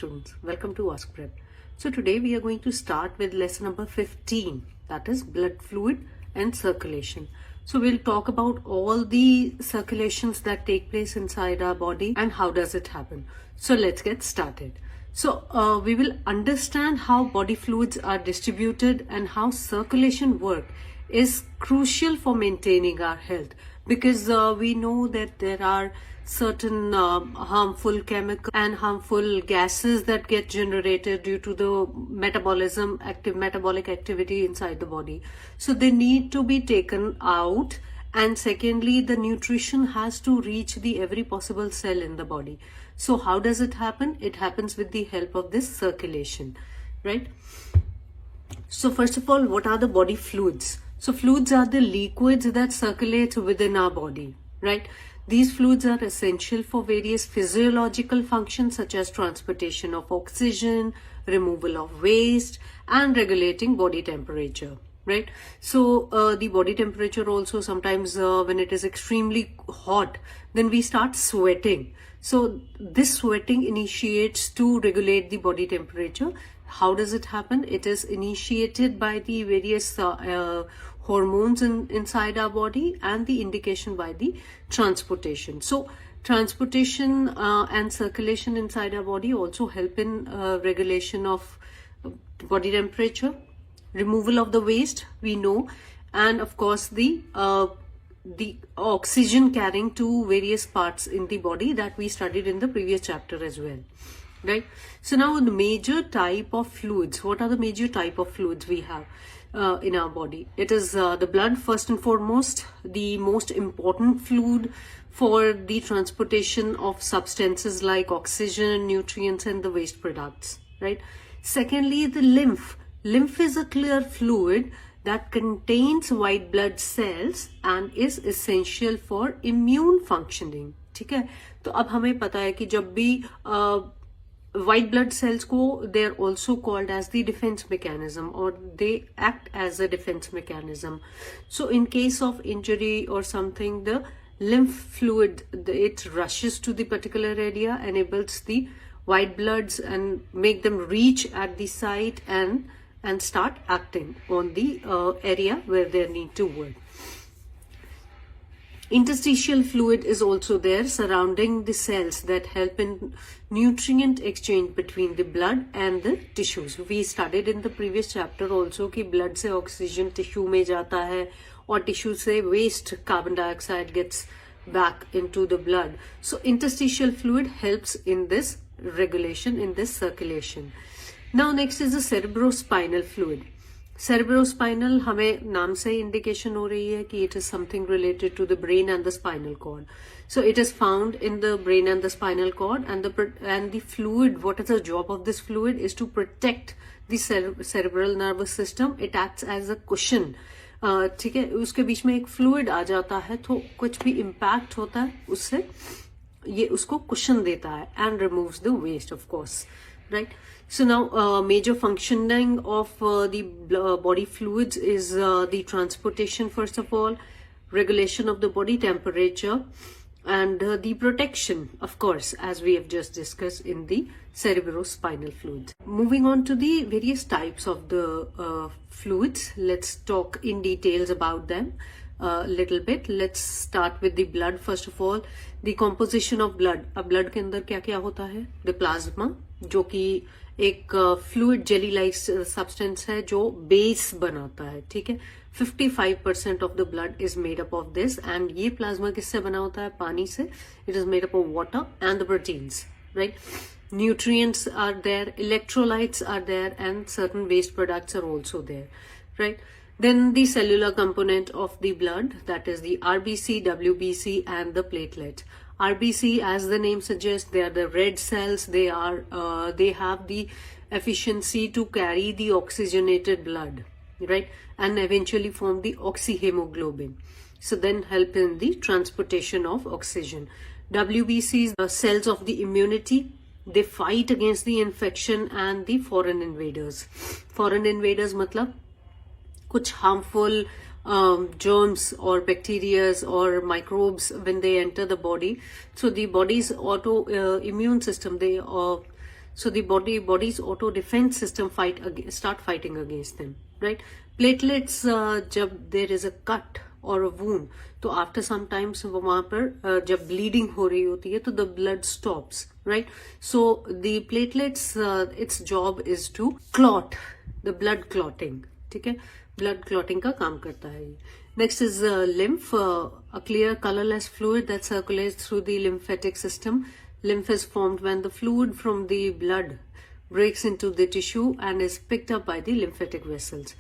students, welcome to Ask Prep. So today we are going to start with lesson number 15, that is blood fluid and circulation. So we'll talk about all the circulations that take place inside our body and how does it happen. So let's get started. So we will understand how body fluids are distributed and how circulation work is crucial for maintaining our health, because we know that there are certain harmful chemical and harmful gases that get generated due to the metabolic activity inside the body. So they need to be taken out, and secondly, the nutrition has to reach the every possible cell in the body. So how does it happen? It happens with the help of this circulation, right? So first of all, what are the body fluids? So fluids are the liquids that circulate within our body, right? These fluids are essential for various physiological functions such as transportation of oxygen, removal of waste, and regulating body temperature, right? So the body temperature also sometimes when it is extremely hot, then we start sweating. So this sweating initiates to regulate the body temperature. How does it happen? It is initiated by the various hormones inside our body and the indication by the transportation. So transportation and circulation inside our body also help in regulation of body temperature, removal of the waste, we know, and of course the oxygen carrying to various parts in the body that we studied in the previous chapter as well, right? So now the major type of fluids. What are the major type of fluids we have in our body? It is the blood first and foremost, the most important fluid for the transportation of substances like oxygen, nutrients, and the waste products, right? Secondly, the lymph. Lymph is a clear fluid that contains white blood cells and is essential for immune functioning. ठीक है, तो अब हमें पता है कि जब भी white blood cells को, they are also called as the defense mechanism, or they act as a defense mechanism. So in case of injury or something, the lymph fluid, it rushes to the particular area, enables the white bloods and make them reach at the site and start acting on the area where they need to work. Interstitial fluid is also there surrounding the cells that help in nutrient exchange between the blood and the tissues. We studied in the previous chapter also कि blood से oxygen tissue में जाता है और tissue से waste carbon dioxide gets back into the blood. So interstitial fluid helps in this regulation, in this circulation. Now next is the cerebrospinal fluid. Cerebrospinal हमें नाम से indication हो रही है कि it is something related to the brain and the spinal cord. So it is found in the brain and the spinal cord, and the fluid, what is the job of this fluid is to protect the cerebral nervous system. It acts as a cushion. ठीक है, उसके बीच में एक fluid आ जाता है तो कुछ भी impact होता है उससे ये उसको cushion देता है and removes the waste, of course, right? So now major functioning of the body fluids is the transportation, first of all, regulation of the body temperature, and the protection, of course, as we have just discussed in the cerebrospinal fluids. Moving on to the various types of the fluids, let's talk in details about them a little bit. Let's start with the blood. First of all, the composition of blood. अब blood के अंदर क्या क्या होता है? The plasma, जो कि एक फ्लूइड जेली लाइक सब्सटेंस है जो बेस बनाता है, ठीक है. 55% of the blood is made up of this, and ये प्लाज्मा किससे बना होता है? पानी से. It is made up of water and the proteins, right. Nutrients are there, electrolytes are there, and certain waste products are also there, right. Then the cellular component of the blood, that is the RBC, WBC, and the platelet. RBC, as the name suggests, they are the red cells. They have the efficiency to carry the oxygenated blood, right, and eventually form the oxyhemoglobin. So then help in the transportation of oxygen. WBCs are cells of the immunity. They fight against the infection and the foreign invaders. Foreign invaders मतलब कुछ harmful germs or bacteria or microbes when they enter the body. So the body's immune system, So the body's auto defense system start fighting against them, right? Platelets, जब there is a cut or a wound, तो after some times वहाँ पर जब bleeding हो रही होती है तो the blood stops, right? So the platelets, its job is to clot, the blood clotting, ठीक है? Blood clotting का काम करता है ये. Next is lymph, a clear colorless fluid that circulates through the lymphatic system. Lymph is formed when the fluid from the blood breaks into the tissue and is picked up by the lymphatic vessels.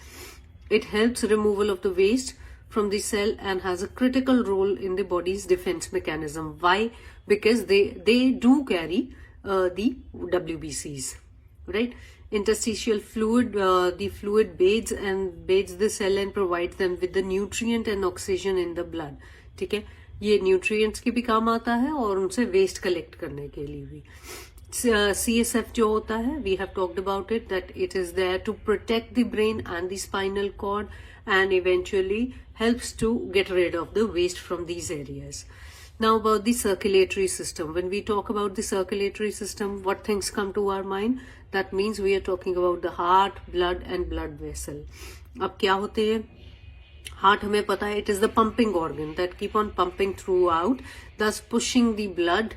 It helps removal of the waste from the cell and has a critical role in the body's defense mechanism. Why? Because they do carry the WBCs, right? Interstitial fluid, the fluid bathes the cell and provides them with the nutrient and oxygen in the blood. ठीक है, ये nutrients की भी काम आता है और उनसे waste collect करने के लिए भी. CSF जो होता है, we have talked about it, that it is there to protect the brain and the spinal cord and eventually helps to get rid of the waste from these areas. Now about the circulatory system. When we talk about the circulatory system, what things come to our mind? That means we are talking about the heart, blood and blood vessel. अब क्या होते हैं? Heart हमें पता है, it is the pumping organ that keep on pumping throughout, thus pushing the blood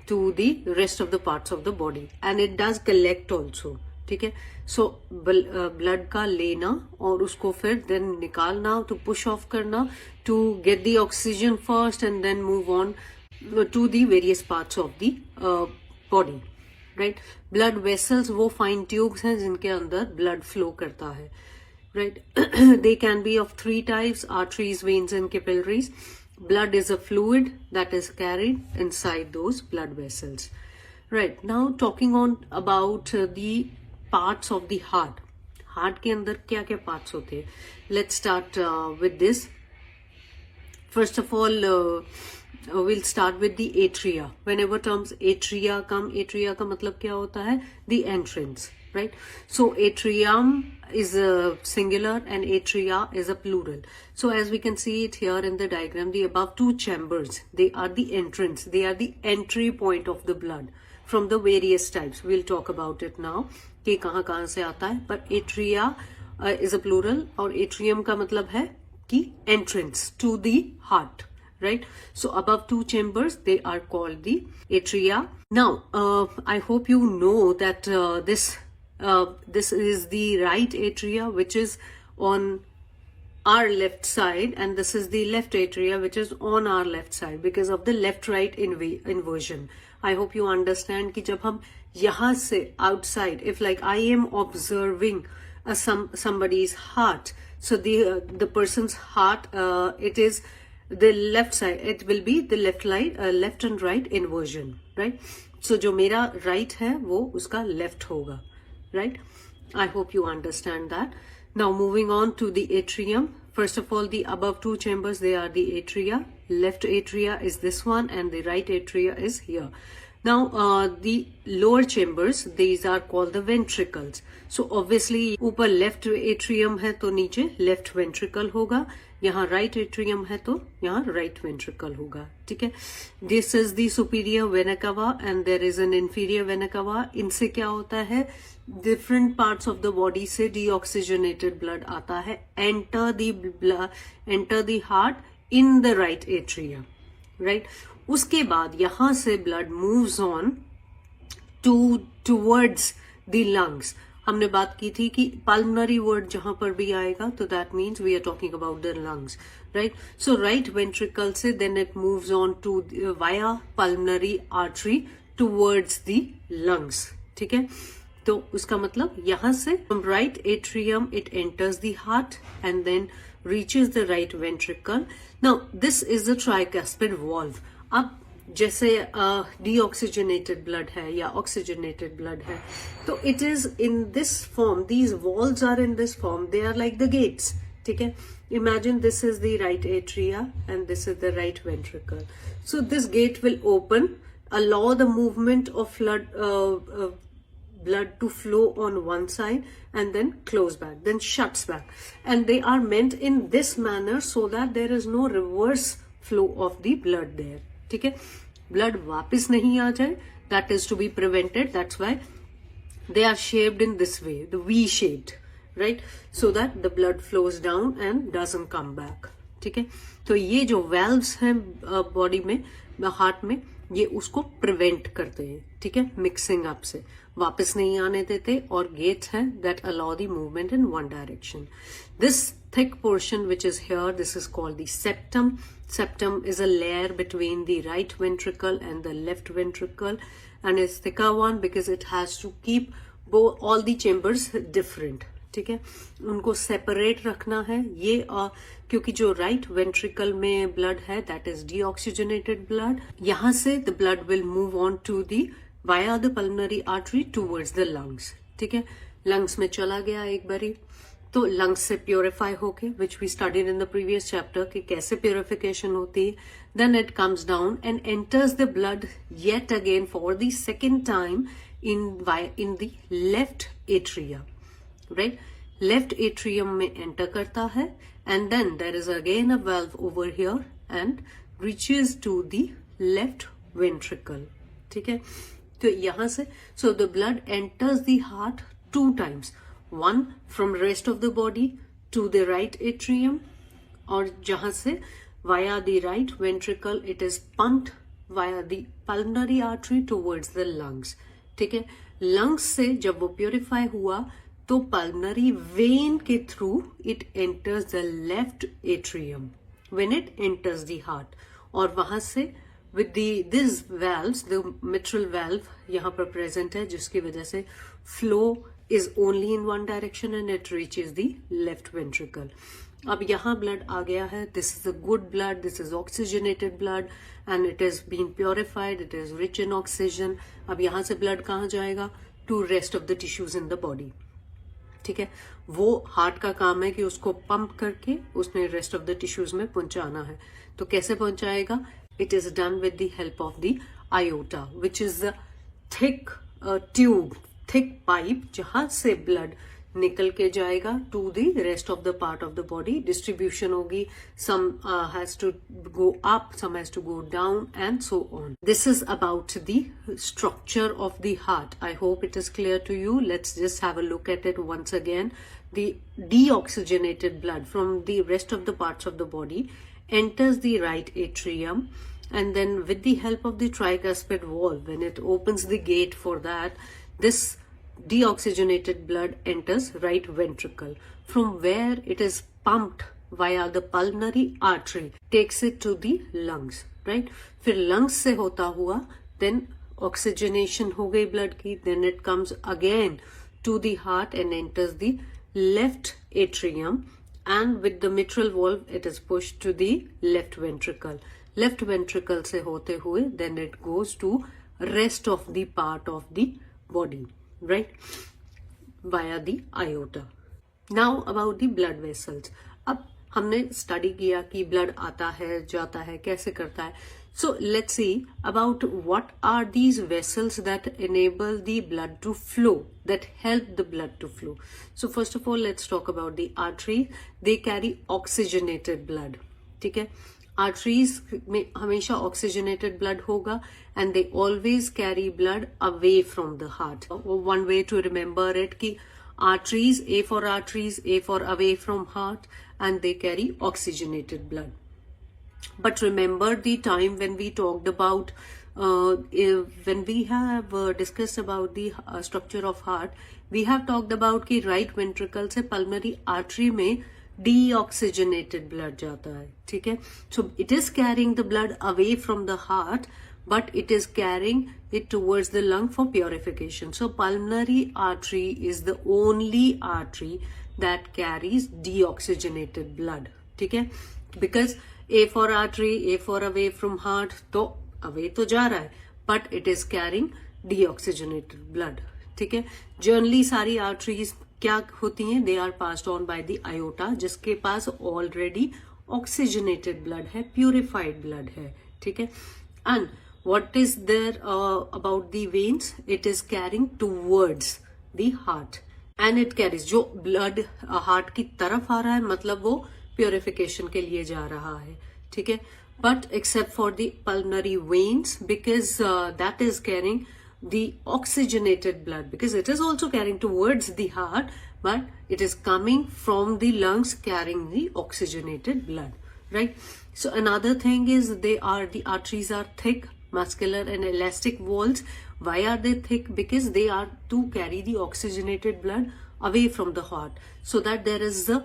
to the rest of the parts of the body, and it does collect also. ठीक है, so blood का लेना और उसको फिर then निकालना, to push off करना, to get the oxygen first and then move on to the various parts of the body, right? Blood vessels वो fine tubes हैं जिनके अंदर blood flow करता है, right? They can be of 3 types: arteries, veins and capillaries. Blood is a fluid that is carried inside those blood vessels. Right, now talking on about the parts of the heart. Heart के अंदर क्या क्या parts होते हैं? Let's start with this. First of all, we'll start with the atria. Whenever terms atria come, atria का मतलब क्या होता है? The entrance, right? So atrium is a singular and atria is a plural. So as we can see it here in the diagram, the above 2 chambers, they are the entrance, they are the entry point of the blood from the various types. We'll talk about it now कि कहाँ से आता है. But atria is a plural और atrium का मतलब है कि entrance to the heart, right? So above 2 chambers, they are called the atria. Now I hope you know that this is the right atria, which is on our left side, and this is the left atria, which is on our left side because of the left-right inversion. I hope you understand कि जब हम यहाँ से outside, if like I am observing somebody's heart, so the person's heart, it is the left side, it will be the left and right inversion, right? So जो मेरा right है वो उसका left होगा, right? I hope you understand that. Now moving on to the atrium. First of all, the above 2 chambers, they are the atria. Left atria is this one and the right atria is here. Now the lower chambers, these are called the ventricles. So obviously ऊपर left atrium है तो नीचे left ventricle होगा, यहाँ right atrium है तो यहाँ right ventricle होगा, ठीक है? This is the superior vena cava and there is an inferior vena cava. इनसे क्या होता है? Different parts of the body से deoxygenated blood आता है, enter the heart in the right atria, right? उसके बाद यहाँ से blood moves on towards the lungs. हमने बात की थी कि pulmonary word जहां पर भी आएगा तो that means we are talking about the lungs, right? So right ventricle से then it moves on to via pulmonary artery towards the lungs, ठीक है? तो उसका मतलब यहाँ से from right atrium it enters the heart and then reaches the right ventricle. Now this is the tricuspid valve. अब जैसे deoxygenated blood है या oxygenated blood है तो it is in this form, these valves are in this form, they are like the gates, ठीक है? Imagine this is the right atria and this is the right ventricle. So this gate will open, allow the movement of blood to flow on one side and then close back, then shuts back. And they are meant in this manner so that there is no reverse flow of the blood there. ठीक है? Blood वापस नहीं आ जाए, that is to be prevented. That's why they are shaped in this way, the V shaped, right? So that the blood flows down and doesn't come back. ठीक है, तो ये जो valves हैं बॉडी में, हार्ट में, ये उसको प्रिवेंट करते हैं, ठीक है, मिक्सिंग अप से, वापस नहीं आने देते, और गेट्स हैं that allow the movement in one direction. This thick portion which is here, this is called the septum. Septum is a layer between the right ventricle and the left ventricle, and it's thicker one because it has to keep all the chambers different. ठीक है, उनको separate रखना है. ये क्योंकि जो right ventricle में blood है दैट इज डीऑक्सीजनेटेड ब्लड, यहां से the blood will move on to the via the pulmonary artery towards the lungs. ठीक है, लंग्स में चला गया एक बारी, तो लंग्स से प्योरीफाई होके, which we studied in the previous chapter कि कैसे प्योरिफिकेशन होती है. Then it comes down and enters the blood yet again for the second time in the left atria, right, left atrium में enter करता है, and then there is again a valve over here and reaches to the left ventricle. ठीक है, तो यहां से so the blood enters the heart 2 times, one from rest of the body to the right atrium, और जहां से via the right ventricle it is pumped via the pulmonary artery towards the lungs. ठीक है, lungs से जब वो purify हुआ तो pulmonary vein के through it enters the left atrium when it enters the heart, और वहां से with these valves, the mitral valve यहाँ पर present है, जिसकी वजह से flow is only in one direction and it reaches the left ventricle. अब यहाँ blood आ गया है, this is a good blood, this is oxygenated blood and it is being purified, it is rich in oxygen. अब यहाँ से blood कहाँ जाएगा? To rest of the tissues in the body. ठीक है, वो हार्ट का काम है कि उसको पंप करके उसमें रेस्ट ऑफ द टिश्यूज में पहुंचाना है. तो कैसे पहुंचाएगा? It is done with the help of the aorta, which is the thick tube, thick pipe, जहां से ब्लड निकल के जाएगा to the rest of the part of the body. Distribution होगी, some has to go up, some has to go down and so on. This is about the structure of the heart. I hope it is clear to you. Let's just have a look at it once again. The deoxygenated blood from the rest of the parts of the body enters the right atrium, and then with the help of the tricuspid valve, when it opens the gate for that, this deoxygenated blood enters right ventricle, from where it is pumped via the pulmonary artery, takes it to the lungs, right? फिर lungs से होता हुआ then oxygenation हो गई blood की, then it comes again to the heart and enters the left atrium, and with the mitral valve it is pushed to the left ventricle. Left ventricle से होते हुए then it goes to rest of the part of the body, right, via the aorta. Now about the blood vessels. अब हमने study किया कि blood आता है, जाता है, कैसे करता है. So let's see about what are these vessels that enable the blood to flow, that help the blood to flow. So first of all, let's talk about the arteries. They carry oxygenated blood. ठीक है, arteries में हमेशा oxygenated blood होगा, and they always carry blood away from the heart. One way to remember it कि arteries, A for arteries, A for away from heart, and they carry oxygenated blood. But remember the time when we talked about, when we have discussed about the structure of heart, we have talked about कि right ventricle से pulmonary artery में deoxygenated blood जाता है. ठीक है, so it is carrying the blood away from the heart, but it is carrying it towards the lung for purification. So pulmonary artery is the only artery that carries deoxygenated blood. ठीक है, because A for artery, A for away from heart, तो away तो जा रहा है, but it is carrying deoxygenated blood. ठीक है, generally सारी arteries क्या होती हैं? They are passed on by the aorta, जिसके पास already oxygenated blood है, purified blood है. ठीक है, and what is there about the veins? It is carrying towards the heart, and it carries, जो blood heart की तरफ आ रहा है, मतलब वो प्योरिफिकेशन के लिए जा रहा है. ठीक है, but except for the pulmonary veins, because that is carrying the oxygenated blood, because it is also carrying towards the heart, but it is coming from the lungs carrying the oxygenated blood, right? So another thing is the arteries are thick, muscular and elastic walls. Why are they thick? Because they are to carry the oxygenated blood away from the heart, so that there is a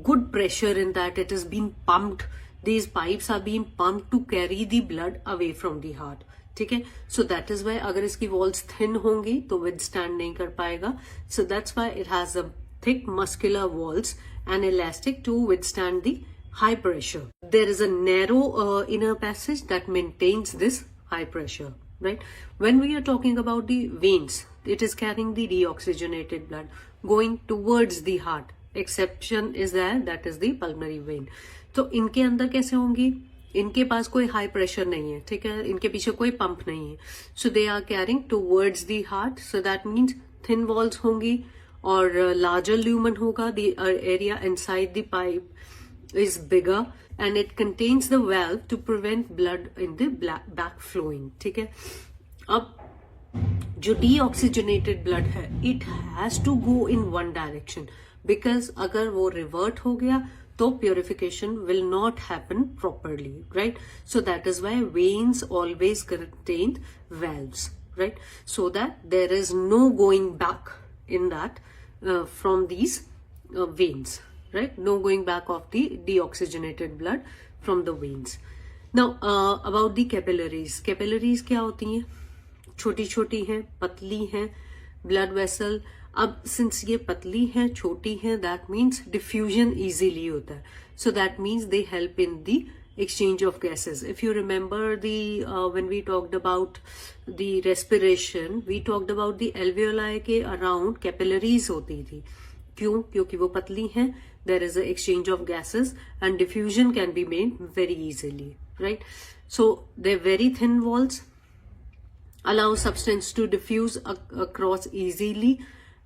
good pressure in that it is being pumped. These pipes are being pumped to carry the blood away from the heart. ठीक है, so that is why अगर इसकी walls thin होंगी तो withstand नहीं कर पाएगा. So that's why it has a thick muscular walls and elastic to withstand the high pressure. There is a narrow inner passage that maintains this high pressure, right? When we are talking about the veins, it is carrying the deoxygenated blood going towards the heart. Exception is there, that is the pulmonary vein. तो इनके अंदर कैसे होंगी? इनके पास कोई high pressure नहीं है, ठीक है, इनके पीछे कोई पंप नहीं है. So they are carrying towards the heart. So that means thin walls होंगी और लार्जर ल्यूमन होगा. The area inside the pipe is bigger and it contains the valve to prevent blood in the back flowing. ठीक है, अब जो deoxygenated blood है, it has to go in one direction, because अगर वो revert हो गया तो purification will not happen properly, right? So that is why veins always contain valves, right? So that there is no going back in that from these veins, right? No going back of the deoxygenated blood from the veins. Now about the capillaries. Capillaries क्या होती हैं? छोटी छोटी हैं, पतली हैं, blood vessel. अब since ये पतली है, छोटी है, दैट मीन्स डिफ्यूजन इजीली होता है. सो that means they help in the exchange of gases. If you remember when we talked about the respiration, we talked about the alveoli के around capillaries होती थी. क्यों? क्योंकि वो पतली हैं, there is a exchange of gases and diffusion can be made very easily, right? So they're very thin walls, allow substance to diffuse across easily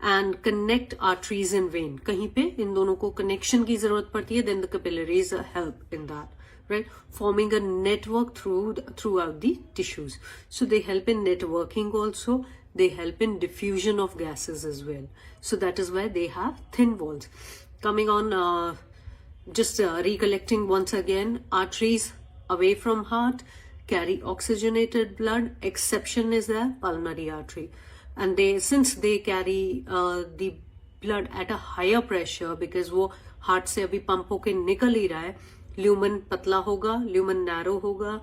and connect arteries and vein. कहीं पे इन दोनों को connection की जरूरत पड़ती है, then the capillaries help in that, right? Forming a network throughout the tissues. So they help in networking also. They help in diffusion of gases as well. So that is why they have thin walls. Coming on, just recollecting once again, arteries away from heart carry oxygenated blood. Exception is the pulmonary artery. And since they carry the blood at a higher pressure, because वो heart से अभी pump होके निकल ही रहा है, lumen पतला होगा, lumen narrow होगा,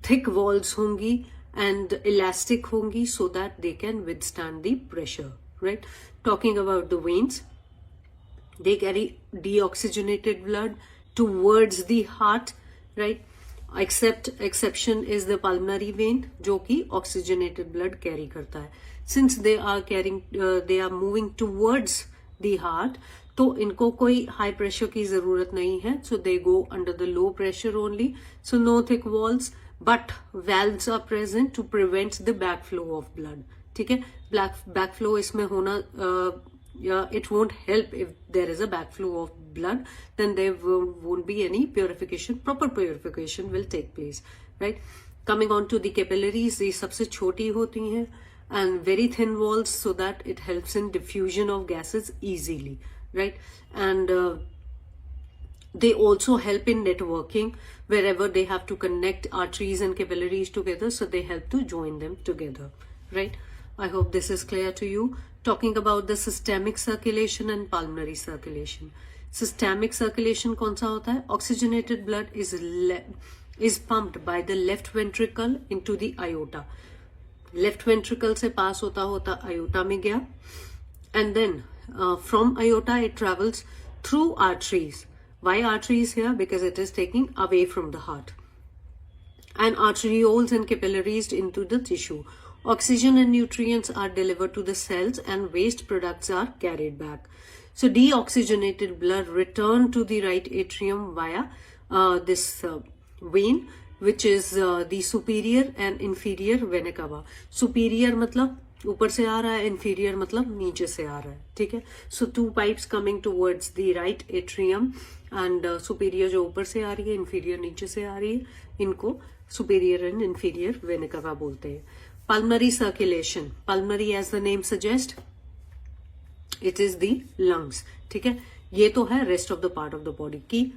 थिक वॉल्स होंगी and elastic होंगी, so that they can withstand the pressure, right? Talking about the veins, they carry deoxygenated blood towards the heart, right? Exception is the pulmonary vein, जो कि oxygenated blood carry करता है. Since they are moving towards the heart, तो इनको कोई high pressure की जरूरत नहीं है. So they go under the low pressure only. So no thick walls, but valves are present to prevent the backflow of blood. ठीक है, backflow इसमें होना, it won't help if there is a backflow of blood, then there won't be any purification. Proper purification will take place, right? Coming on to the capillaries, ये सबसे छोटी होती हैं and very thin walls, so that it helps in diffusion of gases easily, right? And they also help in networking wherever they have to connect arteries and capillaries together, so they help to join them together, right? I hope this is clear to you. Talking about the systemic circulation and pulmonary circulation. Systemic circulation कौन सा होता है? Oxygenated blood is pumped by the left ventricle into the aorta. Left ventricle से पास होता होता aorta में गया, and then from aorta it travels through arteries. Why arteries here? Because it is taking away from the heart. And arterioles and capillaries into the tissue. Oxygen and nutrients are delivered to the cells and waste products are carried back. So deoxygenated blood return to the right atrium via this vein, which is the superior and inferior vena cava. Superior मतलब ऊपर से आ रहा है, inferior मतलब नीचे से आ रहा है, ठीक है. So two pipes coming towards the right atrium and superior जो ऊपर से आ रही है, inferior नीचे से आ रही है, इनको superior and inferior vena cava बोलते हैं. Pulmonary circulation. Pulmonary as the name suggests, it is the lungs. ठीक है, ये तो है rest of the part of the body की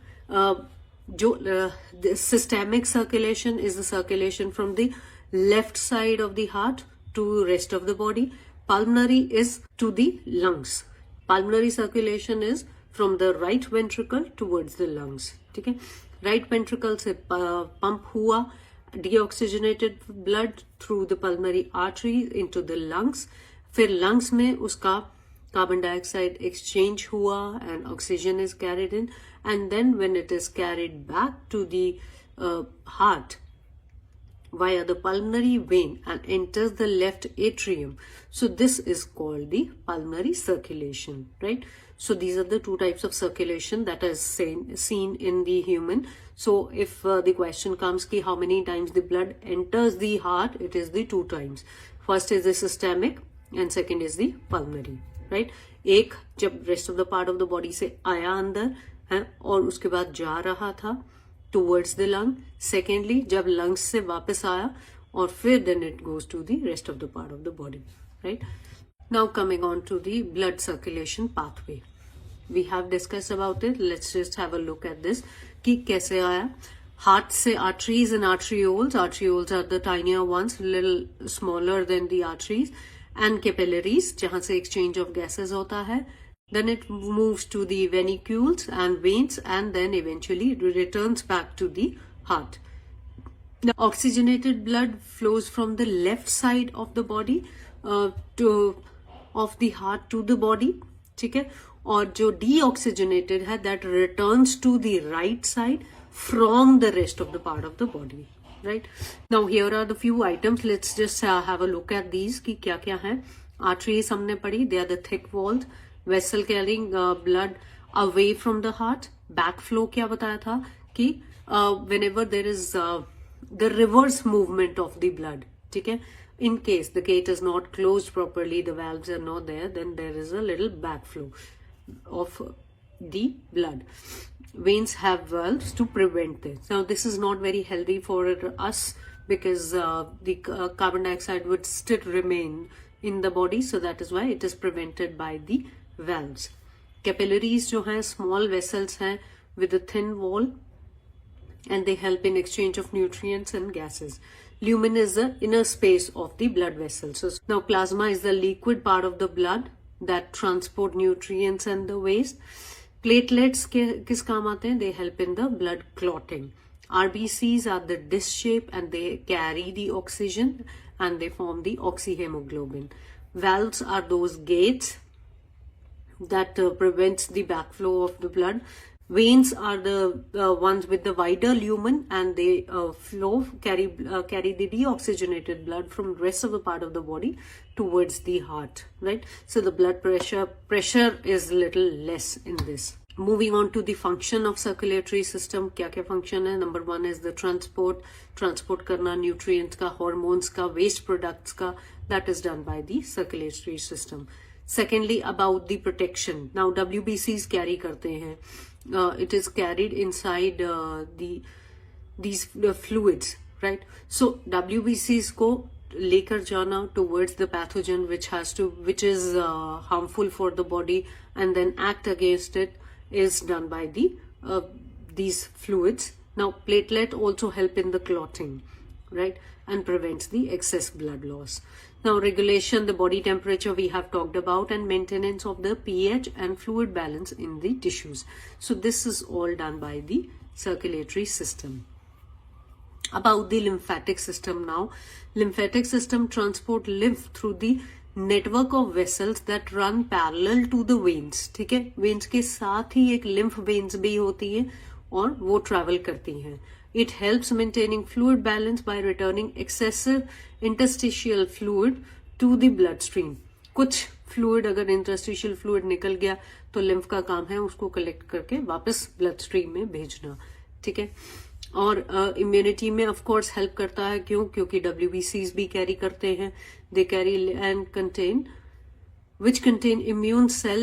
जो systemic circulation is the circulation from the left side of the heart to rest of the body. Pulmonary is to the lungs. Pulmonary circulation is from the right ventricle towards the lungs. ठीक है, right ventricle से pump हुआ deoxygenated blood through the pulmonary arteries into the lungs. फिर lungs में उसका carbon dioxide exchange हुआ and oxygen is carried in, and then when it is carried back to the heart via the pulmonary vein and enters the left atrium. So this is called the pulmonary circulation, right? So these are the two types of circulation that is seen in the human. So if the question comes ki how many times the blood enters the heart, it is the 2 times. First is the systemic and second is the pulmonary, right? एक जब rest of the part of the body से आया अंदर है और उसके बाद जा रहा था towards the lung. Secondly, जब lungs से वापस आया और फिर then it goes to the rest of the part of the body, right? Now coming on to the blood circulation pathway. We have discussed about it. Let's just have a look at this कि कैसे आया. Heart से arteries and arterioles. Arterioles are the tinier ones, little smaller than the arteries. And capillaries, जहाँ से exchange of gases होता है. Then it moves to the venicules and veins and then eventually returns back to the heart. The oxygenated blood flows from the left side of the body of the heart to the body. ठीक है, और जो deoxygenated है that returns to the right side from the rest of the part of the body. Right, now here are the few items. Let's just have a look at these कि क्या क्या है. Arteries हमने पढ़ी, they are the thick walled vessel carrying blood away from the heart. Backflow क्या बताया था कि whenever there is the reverse movement of the blood, ठीक है, in case the gate is not closed properly, the valves are not there, then there is a little backflow of the blood. Veins have valves to prevent this. Now this is not very healthy for us because the carbon dioxide would still remain in the body, so that is why it is prevented by the valves. Capillaries जो हैं small vessels हैं with a thin wall and they help in exchange of nutrients and gases. Lumen is the inner space of the blood vessels. So now plasma is the liquid part of the blood that transport nutrients and the waste. Platelets किस काम आते हैं? They help in the blood clotting. RBCs are the disc shape and they carry the oxygen and they form the oxyhemoglobin. Valves are those gates that prevents the backflow of the blood. Veins are the ones with the wider lumen and they carry the deoxygenated blood from the rest of the part of the body towards the heart, right? So the blood pressure is little less in this. Moving on to the function of circulatory system, क्या क्या function है? Number 1 is the transport करना nutrients का, hormones का, waste products का, that is done by the circulatory system. Secondly, about the protection. Now WBCs carry करते हैं. It is carried inside these fluids, right? So WBCs को लेकर जाना towards the pathogen which is harmful for the body and then act against it is done by these fluids. Now platelet also help in the clotting, right, and prevents the excess blood loss. Now regulation, the body temperature we have talked about, and maintenance of the pH and fluid balance in the tissues. So this is all done by the circulatory system. About the lymphatic system now. Lymphatic system transport lymph through the network of vessels that run parallel to the veins. ठीक है, veins के साथ ही एक lymph veins भी होती है और वो travel करती हैं. It helps maintaining fluid balance by returning excessive interstitial fluid to the bloodstream. कुछ fluid अगर interstitial fluid निकल गया तो lymph का काम है उसको collect करके वापस bloodstream में भेजना. ठीक है, और immunity में of course help करता है. क्यों? क्योंकि WBCs भी carry करते हैं. They carry and contain immune cell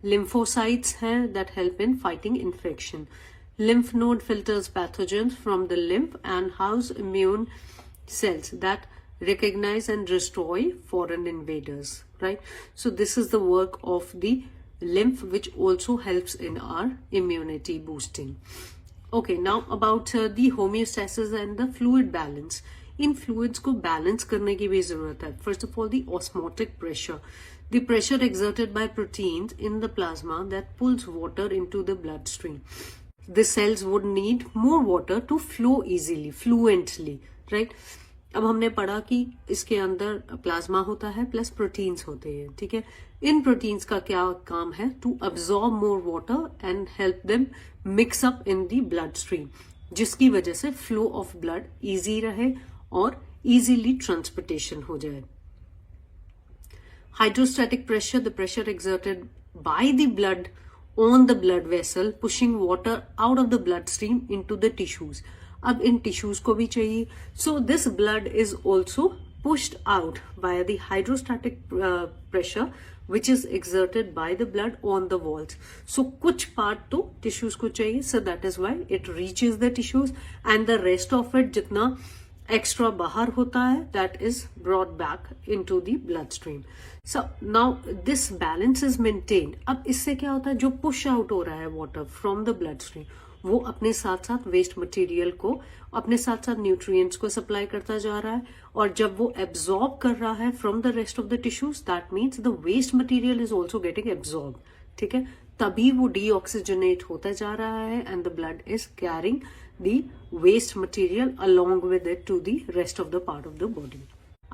lymphocytes हैं that help in fighting infection. Lymph node filters pathogens from the lymph and house immune cells that recognize and destroy foreign invaders, right? So this is the work of the lymph, which also helps in our immunity boosting. Okay, now about the homeostasis and the fluid balance. In fluids को balance करने की भी जरूरत है. First of all, the osmotic pressure. The pressure exerted by proteins in the plasma that pulls water into the bloodstream. The cells would need more water to flow easily, fluently, right? अब हमने पढ़ा कि इसके अंदर plasma होता है plus proteins होते हैं, ठीक है. इन प्रोटीन्स का क्या काम है? To absorb more water and help them mix up in the blood stream, जिसकी वजह से फ्लो ऑफ ब्लड इजी रहे और इजीली ट्रांसपोर्टेशन हो जाए. Hydrostatic pressure, the pressure exerted by the blood on the blood vessel, pushing water out of the bloodstream into the tissues. अब इन tissues को भी चाहिए. So this blood is also pushed out via the hydrostatic pressure, which is exerted by the blood on the walls. So कुछ part तो tissues को चाहिए, so that is why it reaches the tissues, and the rest of it जितना extra बाहर होता है, that is brought back into the bloodstream. So now this balance is maintained. अब इससे क्या होता है? जो push out हो रहा है water from the bloodstream, वो अपने साथ साथ वेस्ट मटेरियल को, अपने साथ साथ न्यूट्रिएंट्स को सप्लाई करता जा रहा है, और जब वो एब्जॉर्ब कर रहा है from the rest of the tissues, that means the waste material is also getting absorb, ठीक है. तभी वो डीऑक्सीजनेट होता जा रहा है and the blood is carrying the waste material along with it to the rest of the part of the body.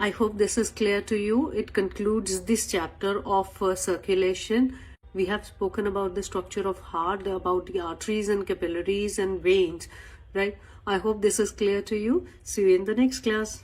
I hope this is clear to you. It concludes this chapter of circulation. We have spoken about the structure of heart, about the arteries and capillaries and veins, right? I hope this is clear to you. See you in the next class.